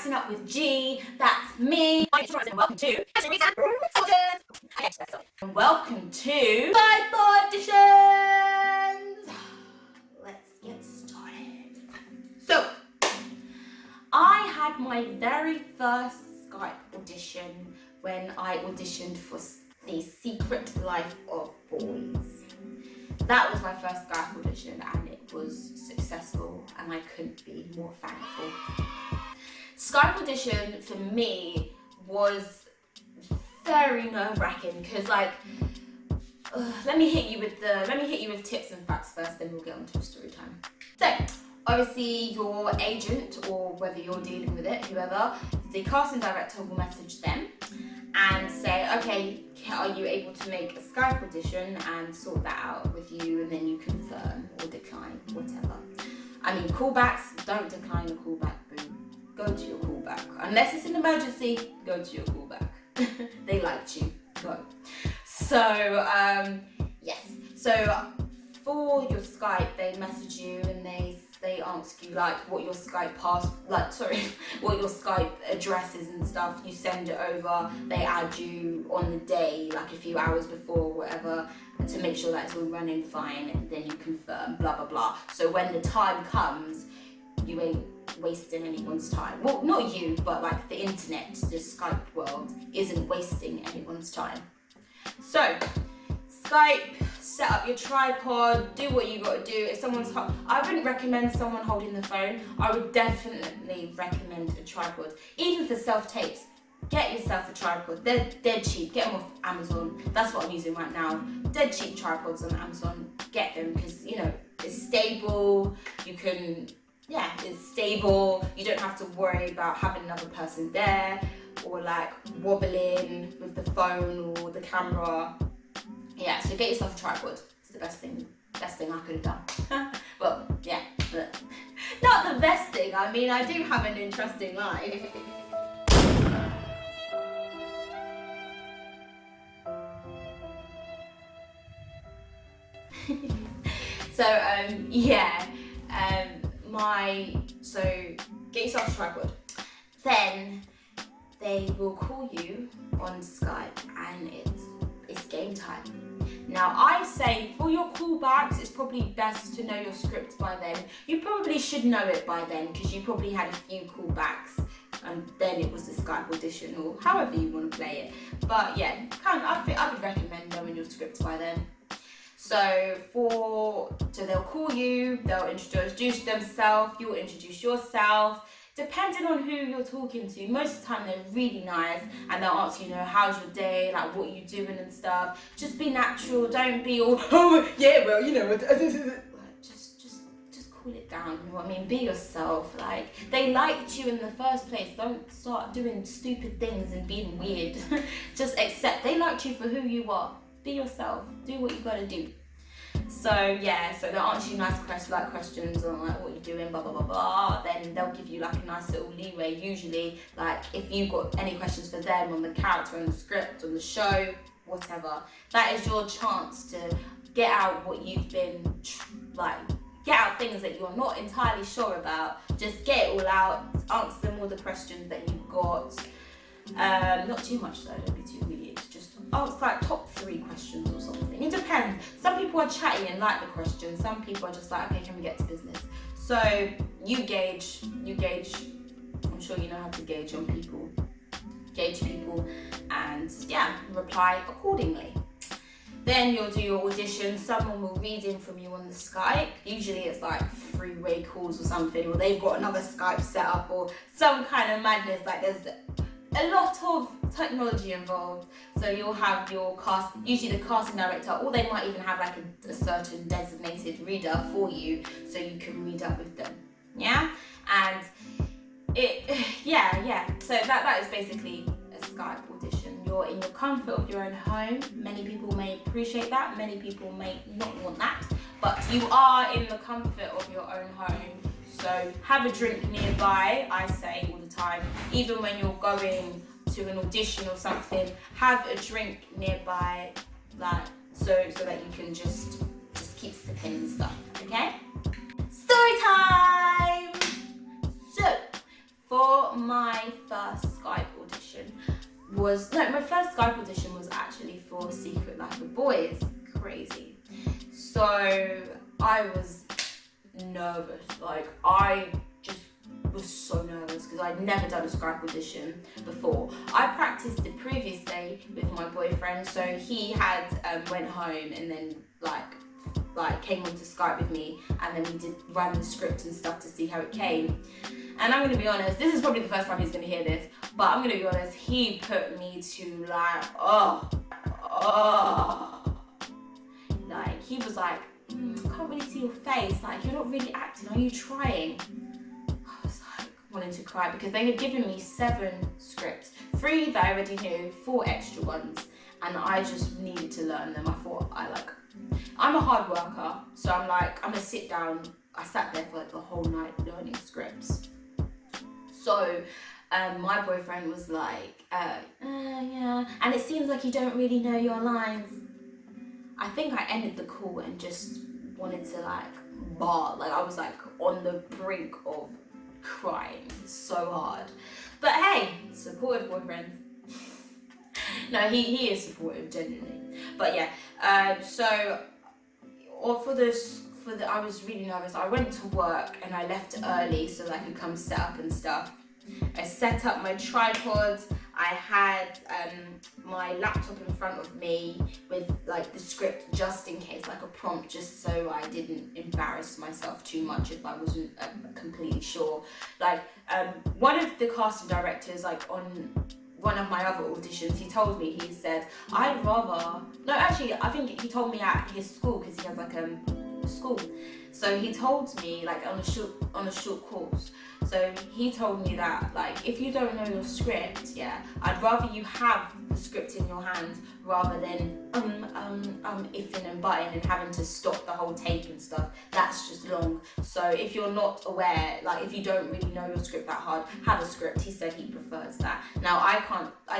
Waxing Up with G, that's me. And welcome to Auditions. And welcome to Skype Auditions. Let's get started. So, I had my very first Skype audition when I auditioned for The Secret Life of Boys. That was my first Skype audition and it was successful and I couldn't be more thankful. Skype audition for me was very nerve-wracking because let me hit you with tips and facts first, then we'll get on to the story time. So obviously your agent, or whether you're dealing with it, whoever, the casting director will message them and say, okay, are you able to make a Skype audition, and sort that out with you, and then you confirm or decline, whatever. I mean, callbacks, don't decline a callback, boo. Go to your callback. Unless it's an emergency, go to your callback. They liked you, go. So, yes. So, for your Skype, they message you and they ask you what your Skype what your Skype address is and stuff. You send it over, they add you on the day, a few hours before or whatever, to make sure that it's all running fine, and then you confirm, blah, blah, blah. So when the time comes, you ain't wasting anyone's time. Well, not you, but the internet, the Skype world, isn't wasting anyone's time. So, Skype, set up your tripod, do what you gotta do. If someone's I wouldn't recommend someone holding the phone. I would definitely recommend a tripod. Even for self-tapes, get yourself a tripod. They're dead cheap. Get them off Amazon. That's what I'm using right now. Dead cheap tripods on Amazon. Get them because, it's stable. It's stable. You don't have to worry about having another person there or wobbling with the phone or the camera. Yeah, so get yourself a tripod. It's the best thing I could have done. Well, yeah, but not the best thing. I mean, I do have an interesting life. So, so get yourself a tripod. Then they will call you on Skype and it's game time. Now, I say for your callbacks, it's probably best to know your script by then. You probably should know it by then because you probably had a few callbacks and then it was the Skype audition or however you want to play it. But yeah, I would recommend knowing your script by then. So they'll call you, they'll introduce themselves, you'll introduce yourself. Depending on who you're talking to, most of the time they're really nice and they'll ask you, how's your day, what are you doing and stuff. Just be natural, don't be all, oh yeah, well, just cool it down, you know what I mean? Be yourself. They liked you in the first place. Don't start doing stupid things and being weird. Just accept they liked you for who you are. Be yourself, do what you gotta do. So yeah, so they'll answer you nice questions on what you're doing, blah blah blah blah. Then they'll give you a nice little leeway. Usually, if you've got any questions for them on the character, on the script, on the show, whatever, that is your chance to get out what you've been get out things that you're not entirely sure about. Just get it all out. Answer them all the questions that you've got. Not too much though. Don't be too weird. Just ask top 3 questions or something. It depends. Some people are chatty and like the questions. Some people are just okay, can we get to business? So you gauge. I'm sure you know how to gauge on people. Gauge people and reply accordingly. Then you'll do your audition. Someone will read in from you on the Skype. Usually it's 3-way calls or something, or they've got another Skype set up or some kind of madness. There's a lot of technology involved. So you'll have your usually the casting director, or they might even have a certain designated reader for you so you can read up with them. Yeah? And so that is basically a Skype audition. You're in your comfort of your own home. Many people may appreciate that, many people may not want that, but you are in the comfort of your own home. So have a drink nearby, I say all the time. Even when you're going to an audition or something, have a drink nearby, so that you can just keep sipping and stuff, okay? Story time! So, for my first Skype audition my first Skype audition was actually for Secret Life of Boys. Crazy. So I was nervous. Like, I just was so nervous because I'd never done a Skype audition before. I practiced the previous day with my boyfriend, so he had went home and then like came onto Skype with me, and then we did run the script and stuff to see how it came. And I'm gonna be honest, this is probably the first time he's gonna hear this, but I'm gonna be honest, he put me to like, like he was like, I can't really see your face, like you're not really acting, are you trying? I was like wanting to cry because they had given me 7 scripts, 3 that I already knew, 4 extra ones, and I just needed to learn them. I thought I'm a hard worker, so I'm gonna sit down. I sat there for like the whole night learning scripts. So my boyfriend was like, yeah, and it seems like you don't really know your lines. I think I ended the call and just wanted to like bawl. Like I was like on the brink of crying so hard. But hey, supportive boyfriend. No, he is supportive, genuinely. But yeah, I was really nervous. I went to work and I left early so that I could come set up and stuff. I set up my tripod. I had my laptop in front of me with like the script just in case, like a prompt, just so I didn't embarrass myself too much if I wasn't completely sure. Like one of the casting directors, like on one of my other auditions, he told me, he said, I think he told me at his school, because he has like a school. So he told me, like on a short course. So he told me that, like, if you don't know your script, yeah, I'd rather you have the script in your hand rather than ifing and butting and having to stop the whole take and stuff. That's just long. So if you're not aware, like if you don't really know your script that hard, have a script. He said he prefers that. Now I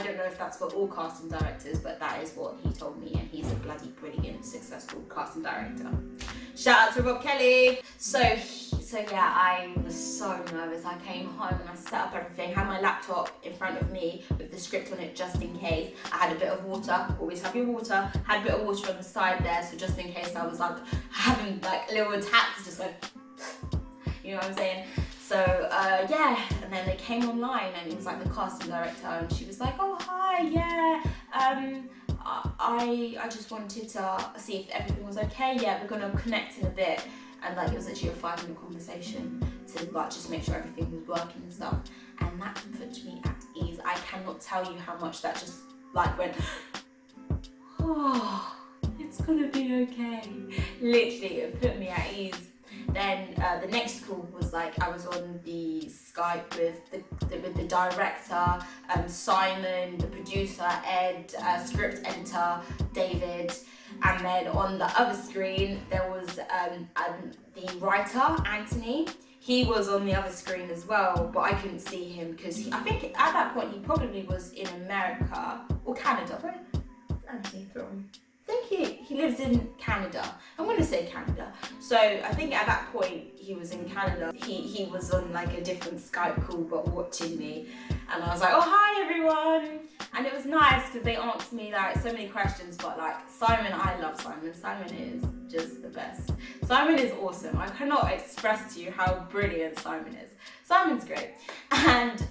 don't know if that's for all casting directors, but that is what he told me, and he's a bloody brilliant, successful casting director. Shout out to Rob Kelly. So yeah, I was so nervous. I came home and I set up everything, had my laptop in front of me with the script on it just in case. I had a bit of water, always have your water, had a bit of water on the side there, so just in case I was like having like little attacks, just like, you know what I'm saying? So yeah, and then they came online and it was like the casting director, and she was like, oh hi, yeah, I just wanted to see if everything was okay. Yeah, we're gonna connect in a bit. And like it was actually a 5-minute conversation to like just make sure everything was working and stuff. And that put me at ease. I cannot tell you how much that just like went, oh, it's gonna be okay. Literally, it put me at ease. Then the next call was like I was on the Skype with the director, Simon, the producer, Ed, script editor, David. And then on the other screen, there was the writer, Anthony. He was on the other screen as well, but I couldn't see him because I think at that point he probably was in America or Canada. Where is Anthony from? I think he lives in Canada. I'm going to say Canada. So I think at that point he was in Canada. He was on like a different Skype call but watching me. And I was like, oh, hi everyone. And it was nice because they asked me like so many questions, but like Simon, I love Simon. Simon is just the best. Simon is awesome. I cannot express to you how brilliant Simon is. Simon's great. And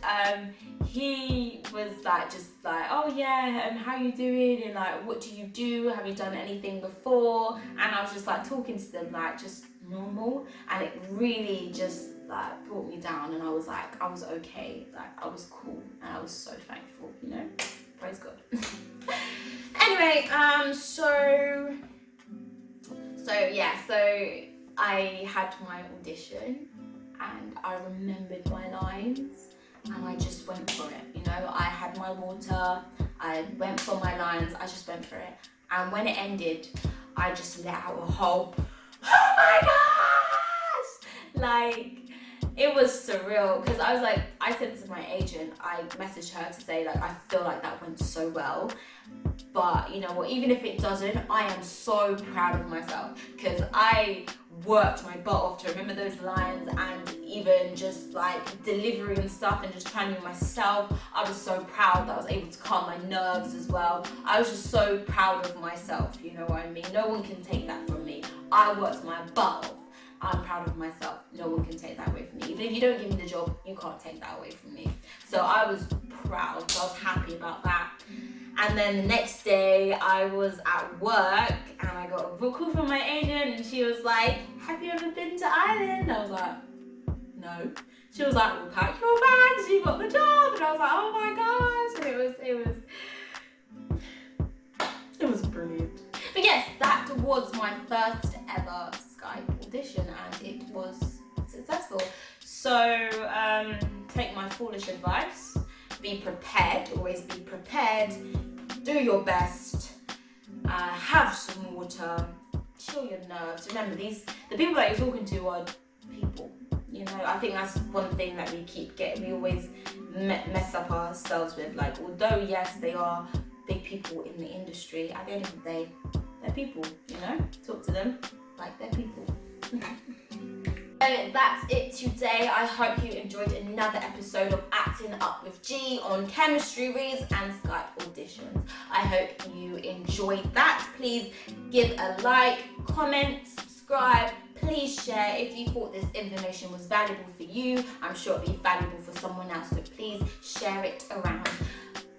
he was like, just like, oh yeah, and how you doing? And like, what do you do? Have you done anything before? And I was just like talking to them like just normal. And it really just like brought me down, and I was like, I was okay, like I was cool, and I was so thankful, you know, praise God. Anyway, so I had my audition and I remembered my lines and I just went for it, you know. I had my water, I went for my lines, I just went for it, and when it ended I just let out a whole, oh my gosh, like it was surreal, because I was like, I said to my agent, I messaged her to say like, I feel like that went so well, but you know what, even if it doesn't, I am so proud of myself, because I worked my butt off to remember those lines, and even just like delivery and stuff, and just trying to be myself. I was so proud that I was able to calm my nerves as well. I was just so proud of myself, you know what I mean? No one can take that from me. I worked my butt off. I'm proud of myself. No one can take that away from me. Even if you don't give me the job, you can't take that away from me. So I was proud, so I was happy about that. And then the next day I was at work and I got a call from my agent, and she was like, have you ever been to Ireland? I was like, no. She was like, well, pack your bags, you got the job. And I was like, oh my gosh. And it was brilliant. But yes, that was my first ever Skype audition, and it was successful. So take my foolish advice, be prepared, always be prepared, do your best, have some water, chill your nerves. Remember, the people that you're talking to are people, you know. I think that's one thing that we always mess up ourselves with. Like, although yes, they are big people in the industry, at the end of the day, they're people, you know. Talk to them like they're people. So that's it today. I hope you enjoyed another episode of Acting Up with G on chemistry reads and Skype auditions. I hope you enjoyed that. Please give a like, comment, subscribe. Please share if you thought this information was valuable for you. I'm sure it'll be valuable for someone else, so please share it around.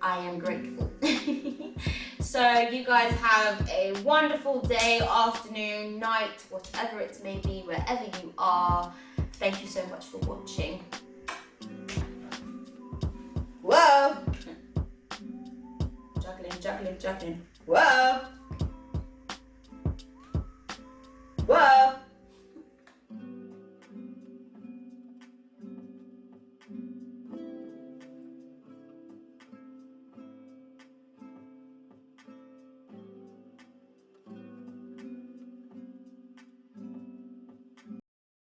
I am grateful. So you guys have a wonderful day, afternoon, night, whatever it may be, wherever you are. Thank you so much for watching. Whoa! Juggling. Whoa!